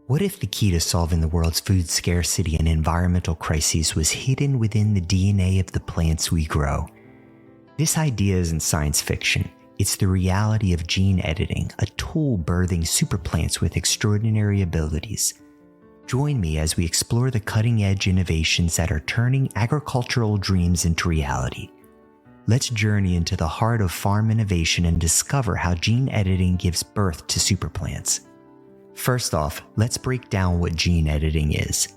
What if the key to solving the world's food scarcity and environmental crises was hidden within the DNA of the plants we grow? This idea isn't science fiction. It's the reality of gene editing, a tool birthing superplants with extraordinary abilities. Join me as we explore the cutting-edge innovations that are turning agricultural dreams into reality. Let's journey into the heart of farm innovation and discover how gene editing gives birth to superplants. First off, let's break down what gene editing is.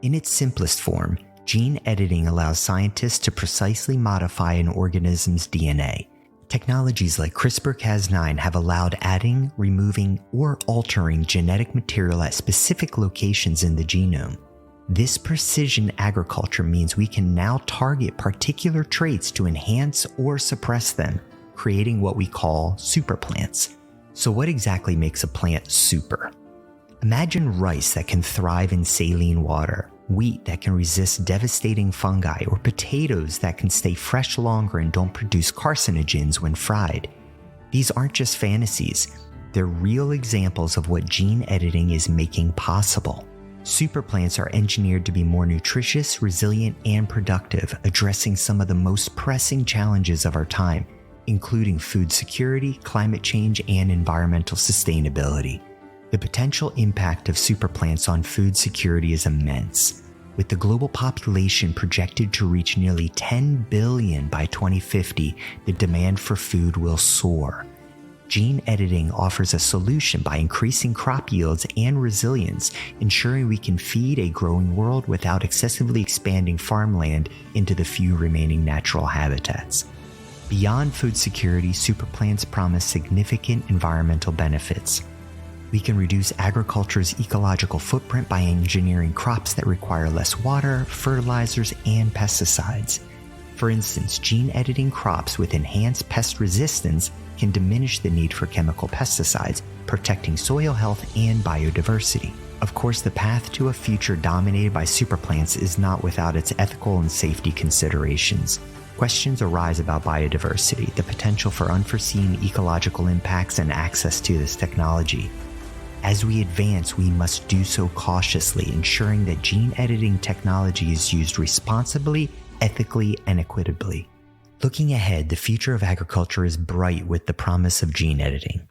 In its simplest form, gene editing allows scientists to precisely modify an organism's DNA. Technologies like CRISPR-Cas9 have allowed adding, removing, or altering genetic material at specific locations in the genome. This precision agriculture means we can now target particular traits to enhance or suppress them, creating what we call superplants. So what exactly makes a plant super? Imagine rice that can thrive in saline water, wheat that can resist devastating fungi, or potatoes that can stay fresh longer and don't produce carcinogens when fried. These aren't just fantasies, they're real examples of what gene editing is making possible. Superplants are engineered to be more nutritious, resilient, and productive, addressing some of the most pressing challenges of our time, including food security, climate change, and environmental sustainability. The potential impact of superplants on food security is immense. With the global population projected to reach nearly 10 billion by 2050, the demand for food will soar. Gene editing offers a solution by increasing crop yields and resilience, ensuring we can feed a growing world without excessively expanding farmland into the few remaining natural habitats. Beyond food security, superplants promise significant environmental benefits. We can reduce agriculture's ecological footprint by engineering crops that require less water, fertilizers, and pesticides. For instance, gene editing crops with enhanced pest resistance can diminish the need for chemical pesticides, protecting soil health and biodiversity. Of course, the path to a future dominated by superplants is not without its ethical and safety considerations. Questions arise about biodiversity, the potential for unforeseen ecological impacts, and access to this technology. As we advance, we must do so cautiously, ensuring that gene editing technology is used responsibly, ethically, and equitably. Looking ahead, the future of agriculture is bright with the promise of gene editing.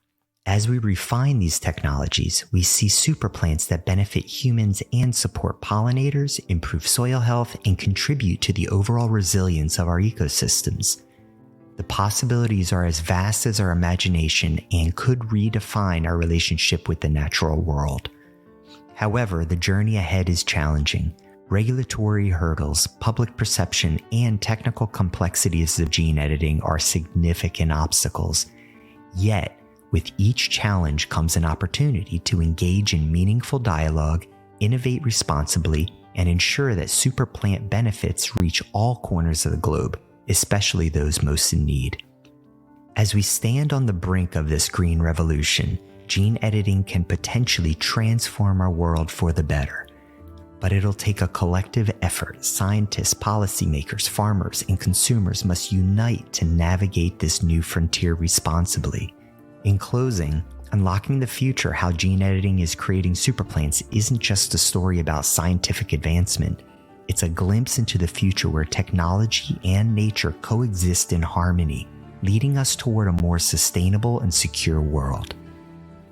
As we refine these technologies, we see superplants that benefit humans and support pollinators, improve soil health, and contribute to the overall resilience of our ecosystems. The possibilities are as vast as our imagination and could redefine our relationship with the natural world. However, the journey ahead is challenging. Regulatory hurdles, public perception, and technical complexities of gene editing are significant obstacles. Yet, with each challenge comes an opportunity to engage in meaningful dialogue, innovate responsibly, and ensure that superplant benefits reach all corners of the globe, especially those most in need. As we stand on the brink of this green revolution, gene editing can potentially transform our world for the better. But it'll take a collective effort. Scientists, policymakers, farmers, and consumers must unite to navigate this new frontier responsibly. In closing, unlocking the future, how gene editing is creating superplants isn't just a story about scientific advancement. It's a glimpse into the future where technology and nature coexist in harmony, leading us toward a more sustainable and secure world.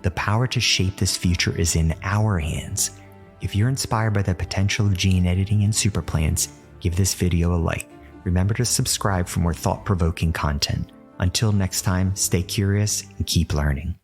The power to shape this future is in our hands. If you're inspired by the potential of gene editing and superplants, give this video a like. Remember to subscribe for more thought-provoking content. Until next time, stay curious and keep learning.